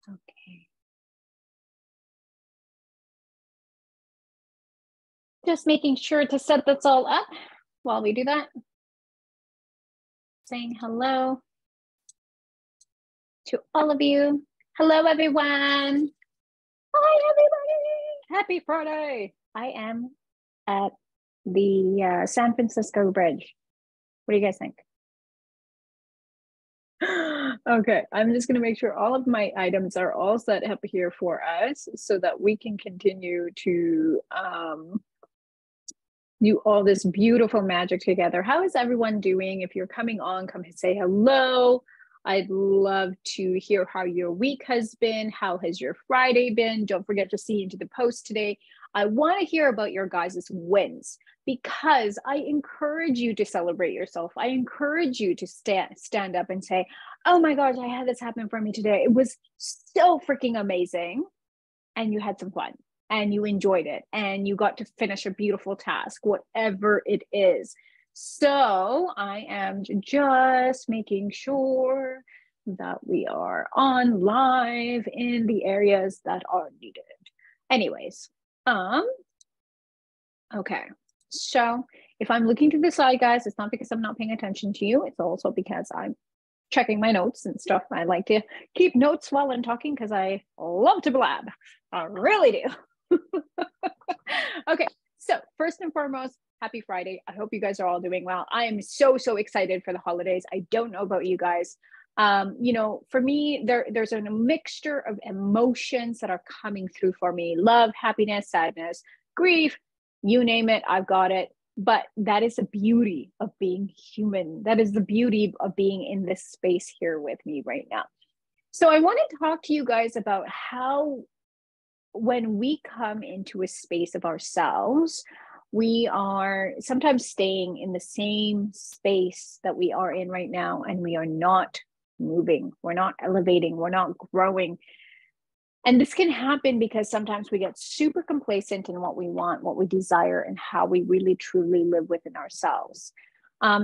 Okay. Just making sure to set this all up while we do that. Saying hello to all of you. Hello, everyone. Hi, everybody. Happy Friday. I am at the San Francisco Bridge. What do you guys think? Okay, I'm just going to make sure all of my items are all set up here for us so that we can continue to do all this beautiful magic together. How is everyone doing? If you're coming on, come say hello. I'd love to hear how your week has been. How has your Friday been? Don't forget to see into the post today. I want to hear about your guys' wins because I encourage you to celebrate yourself. I encourage you to stand up and say, oh my gosh, I had this happen for me today. It was so freaking amazing. And you had some fun and you enjoyed it and you got to finish a beautiful task, whatever it is. So I am just making sure that we are on live in the areas that are needed. Anyways, okay. So if I'm looking to the side, guys, it's not because I'm not paying attention to you. It's also because I'm checking my notes and stuff. I like to keep notes while I'm talking because I love to blab. I really do. Okay. So first and foremost, happy Friday. I hope you guys are all doing well. I am so excited for the holidays. I don't know about you guys. For me, there's a mixture of emotions that are coming through for me. Love, happiness, sadness, grief, you name it, I've got it. But that is the beauty of being human. That is the beauty of being in this space here with me right now. So I want to talk to you guys about how when we come into a space of ourselves, we are sometimes staying in the same space that we are in right now, and we are not moving. We're not elevating. We're not growing. And this can happen because sometimes we get super complacent in what we want, what we desire, and how we really truly live within ourselves.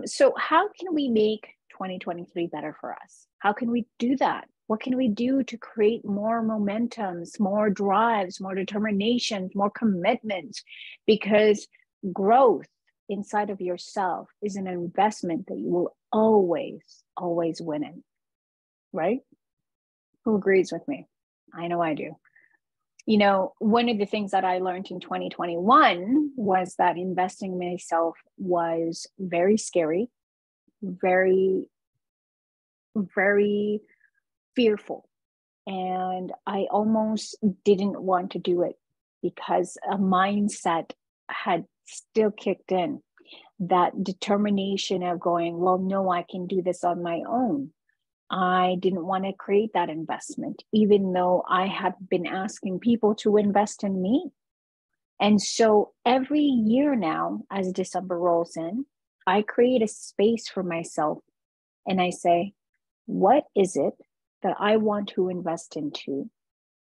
So how can we make 2023 better for us? How can we do that? What can we do to create more momentums, more drives, more determinations, more commitment? Because growth inside of yourself is an investment that you will always win in, right? Who agrees with me? I know I do. One of the things that I learned in 2021 was that investing in myself was very scary, very, very fearful. And I almost didn't want to do it because a mindset had still kicked in. That determination of going, well, no, I can do this on my own. I didn't want to create that investment, even though I have been asking people to invest in me. And so every year now, as December rolls in, I create a space for myself and I say, what is it that I want to invest into?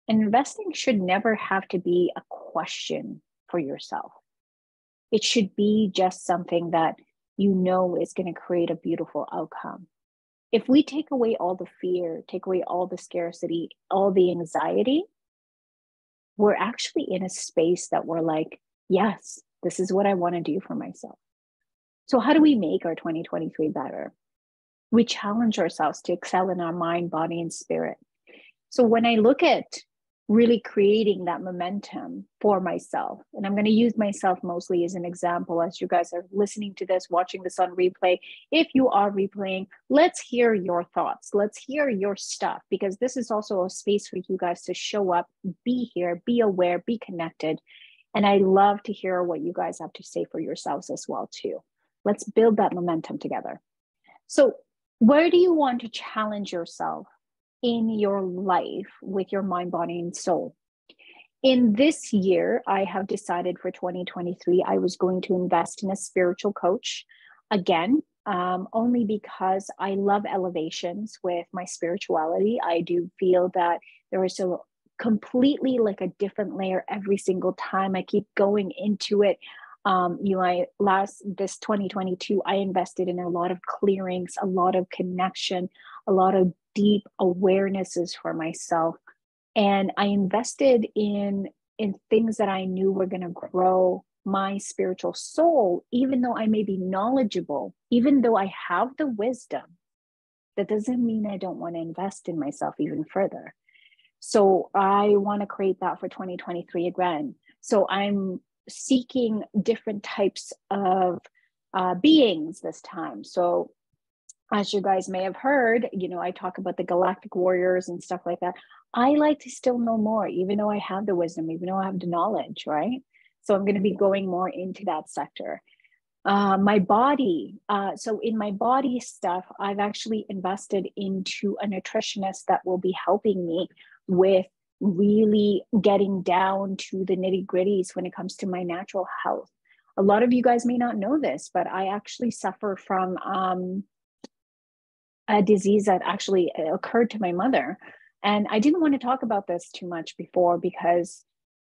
And investing should never have to be a question for yourself. It should be just something that you know is going to create a beautiful outcome. If we take away all the fear, take away all the scarcity, all the anxiety, we're actually in a space that we're like, yes, this is what I want to do for myself. So how do we make our 2023 better? We challenge ourselves to excel in our mind, body, and spirit. So when I look at really creating that momentum for myself, and I'm going to use myself mostly as an example as you guys are listening to this, watching this on replay. If you are replaying, let's hear your thoughts. Let's hear your stuff, because this is also a space for you guys to show up, be here, be aware, be connected. And I love to hear what you guys have to say for yourselves as well too. Let's build that momentum together. So where do you want to challenge yourself in your life with your mind, body, and soul? In this year, I have decided for 2023, I was going to invest in a spiritual coach again, only because I love elevations with my spirituality. I do feel that there is a completely like a different layer every single time I keep going into it. This 2022, I invested in a lot of clearings, a lot of connection, a lot of deep awarenesses for myself. And I invested in things that I knew were going to grow my spiritual soul, even though I may be knowledgeable, even though I have the wisdom. That doesn't mean I don't want to invest in myself even further. So I want to create that for 2023 again. So I'm seeking different types of beings this time. So as you guys may have heard, I talk about the galactic warriors and stuff like that. I like to still know more, even though I have the wisdom, even though I have the knowledge, right? So I'm going to be going more into that sector. My body. So in my body stuff, I've actually invested into a nutritionist that will be helping me with really getting down to the nitty gritties when it comes to my natural health. A lot of you guys may not know this, but I actually suffer from a disease that actually occurred to my mother. And I didn't want to talk about this too much before because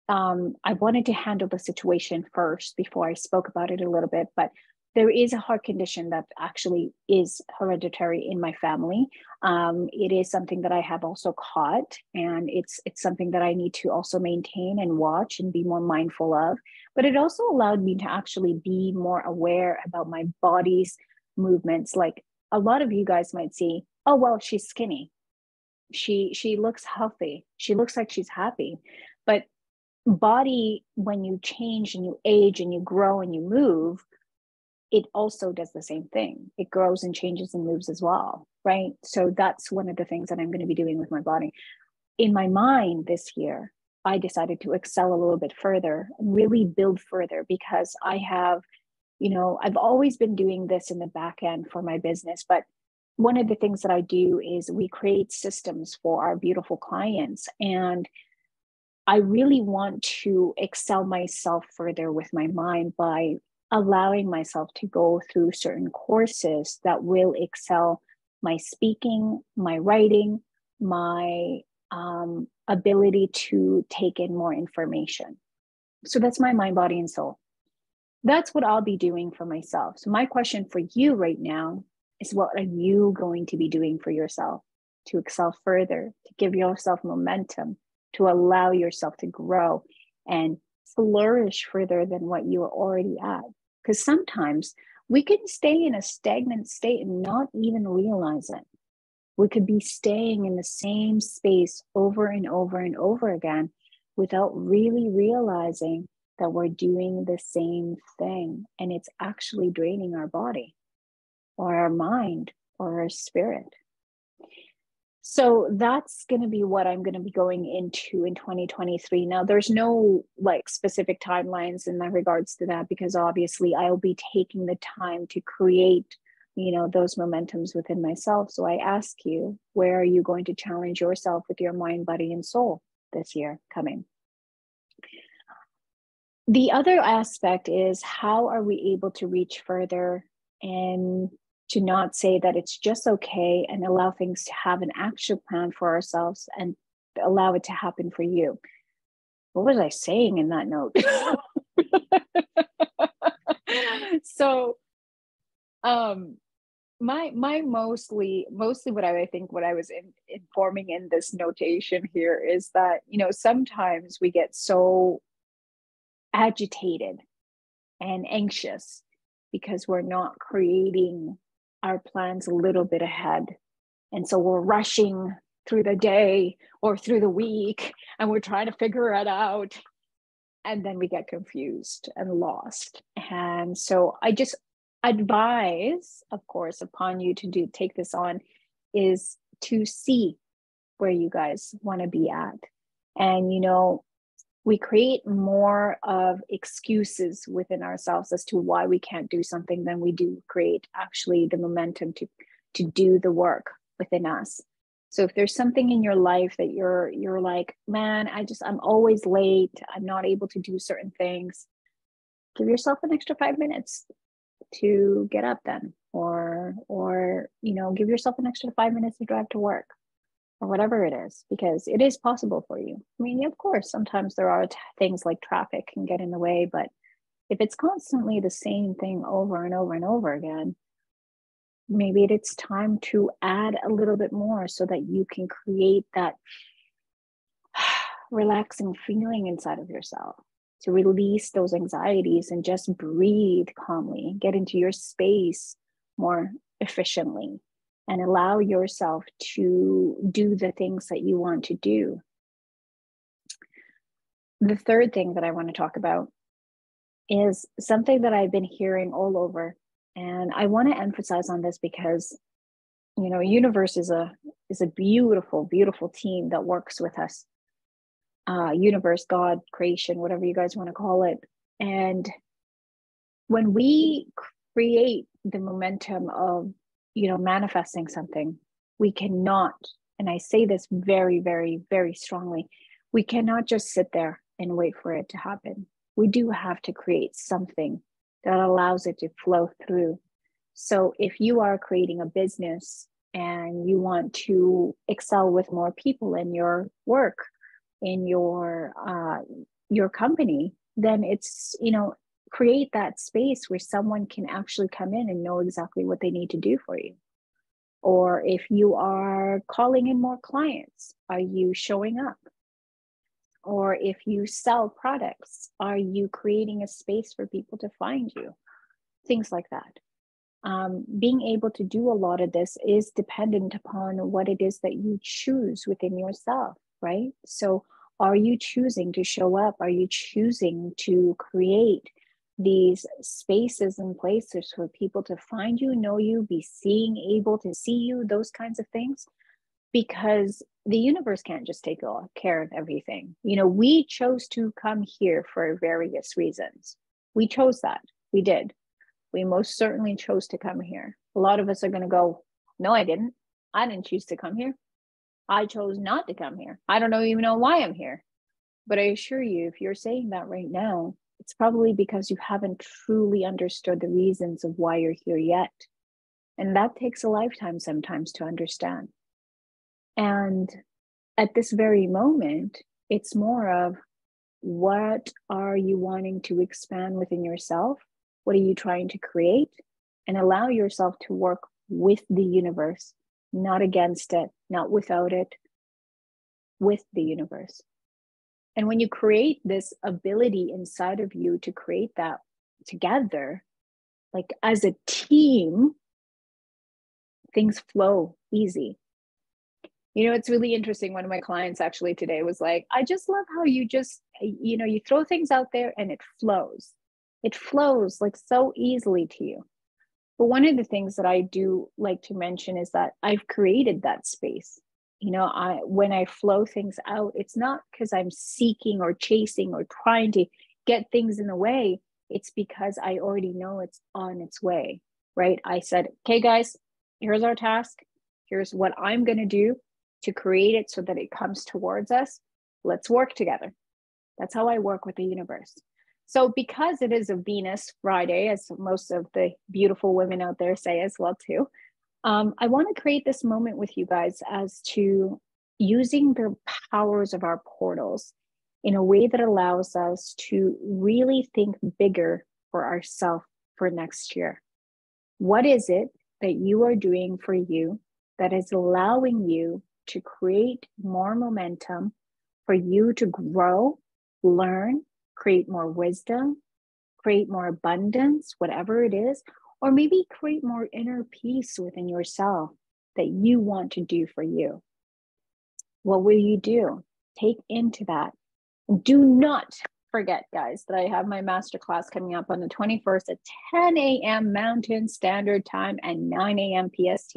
I wanted to handle the situation first before I spoke about it a little bit. But there is a heart condition that actually is hereditary in my family. It is something that I have also caught, and it's something that I need to also maintain and watch and be more mindful of. But it also allowed me to actually be more aware about my body's movements. Like a lot of you guys might see, oh, well, she's skinny. She looks healthy. She looks like she's happy. But body, when you change and you age and you grow and you move, it also does the same thing. It grows and changes and moves as well, right? So that's one of the things that I'm going to be doing with my body. In my mind this year, I decided to excel a little bit further and really build further because I have, I've always been doing this in the back end for my business, but one of the things that I do is we create systems for our beautiful clients. And I really want to excel myself further with my mind by allowing myself to go through certain courses that will excel my speaking, my writing, my ability to take in more information. So that's my mind, body, and soul. That's what I'll be doing for myself. So my question for you right now is, what are you going to be doing for yourself to excel further, to give yourself momentum, to allow yourself to grow and flourish further than what you are already at? Because sometimes we can stay in a stagnant state and not even realize it. We could be staying in the same space over and over and over again without really realizing that we're doing the same thing. And it's actually draining our body or our mind or our spirit. So that's going to be what I'm going to be going into in 2023. Now, there's no specific timelines in that regards to that, because obviously I'll be taking the time to create, those momentums within myself. So I ask you, where are you going to challenge yourself with your mind, body, and soul this year coming? The other aspect is, how are we able to reach further and to not say that it's just okay, and allow things to have an action plan for ourselves and allow it to happen for you? What was I saying in that note? So, my mostly what I think what I was informing in this notation here is that, sometimes we get so agitated and anxious because we're not creating our plans a little bit ahead. And so we're rushing through the day or through the week, and we're trying to figure it out. And then we get confused and lost. And so I just advise, of course, upon you to take this on, is to see where you guys want to be at. And, we create more of excuses within ourselves as to why we can't do something than we do create actually the momentum to do the work within us. So if there's something in your life that you're like, man, I'm always late, I'm not able to do certain things, give yourself an extra 5 minutes to get up then, or give yourself an extra 5 minutes to drive to work, or whatever it is, because it is possible for you. I mean, of course, sometimes there are things like traffic can get in the way, but if it's constantly the same thing over and over and over again, maybe it's time to add a little bit more so that you can create that relaxing feeling inside of yourself, to release those anxieties and just breathe calmly, get into your space more efficiently, and allow yourself to do the things that you want to do. The third thing that I want to talk about is something that I've been hearing all over. And I want to emphasize on this because, universe is a beautiful, beautiful team that works with us. Universe, God, creation, whatever you guys want to call it. And when we create the momentum of, manifesting something, we cannot, and I say this very, very, very strongly, we cannot just sit there and wait for it to happen. We do have to create something that allows it to flow through. So if you are creating a business and you want to excel with more people in your work, in your company, then it's, create that space where someone can actually come in and know exactly what they need to do for you. Or if you are calling in more clients, are you showing up? Or if you sell products, are you creating a space for people to find you? Things like that. Being able to do a lot of this is dependent upon what it is that you choose within yourself, right? So are you choosing to show up? Are you choosing to create these spaces and places for people to find you, know you, be able to see you, those kinds of things? Because the universe can't just take care of everything. We chose to come here for various reasons. We chose that. We did. We most certainly chose to come here. A lot of us are going to go, no, I didn't. I didn't choose to come here. I chose not to come here. I don't even know why I'm here. But I assure you, if you're saying that right now, it's probably because you haven't truly understood the reasons of why you're here yet. And that takes a lifetime sometimes to understand. And at this very moment, it's more of, what are you wanting to expand within yourself? What are you trying to create? And allow yourself to work with the universe, not against it, not without it, with the universe. And when you create this ability inside of you to create that together, like as a team, things flow easy. It's really interesting. One of my clients actually today was like, I just love how you just, you throw things out there and it flows. It flows like so easily to you. But one of the things that I do like to mention is that I've created that space. When I flow things out, it's not because I'm seeking or chasing or trying to get things in the way. It's because I already know it's on its way, right? I said, okay, guys, here's our task. Here's what I'm going to do to create it so that it comes towards us. Let's work together. That's how I work with the universe. So because it is a Venus Friday, as most of the beautiful women out there say as well too, I want to create this moment with you guys as to using the powers of our portals in a way that allows us to really think bigger for ourselves for next year. What is it that you are doing for you that is allowing you to create more momentum for you to grow, learn, create more wisdom, create more abundance, whatever it is, or maybe create more inner peace within yourself that you want to do for you? What will you do? Take into that. Do not forget, guys, that I have my masterclass coming up on the 21st at 10 a.m. Mountain Standard Time and 9 a.m. PST.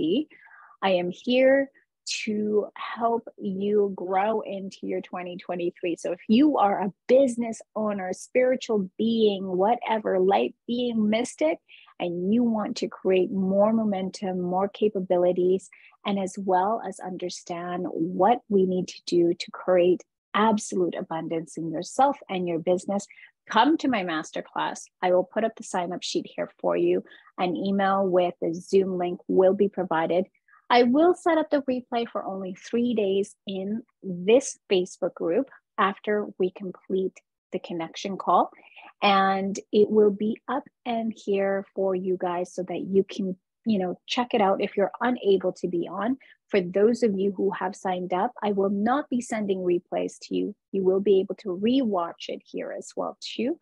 I am here to help you grow into your 2023. So if you are a business owner, spiritual being, whatever, light being, mystic, and you want to create more momentum, more capabilities, and as well as understand what we need to do to create absolute abundance in yourself and your business, come to my masterclass. I will put up the sign-up sheet here for you. An email with a Zoom link will be provided. I will set up the replay for only 3 days in this Facebook group after we complete the connection call. And it will be up and here for you guys so that you can check it out if you're unable to be on. For those of you who have signed up, I will not be sending replays to you. You will be able to rewatch it here as well too.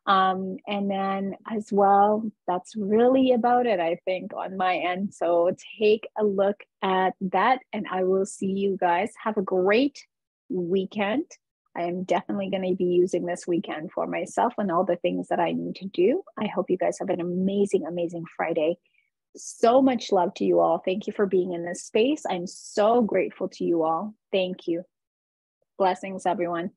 And then as well, that's really about it, I think, on my end. So take a look at that, and I will see you guys. Have a great weekend. I am definitely going to be using this weekend for myself and all the things that I need to do. I hope you guys have an amazing, amazing Friday. So much love to you all. Thank you for being in this space. I'm so grateful to you all. Thank you. Blessings, everyone.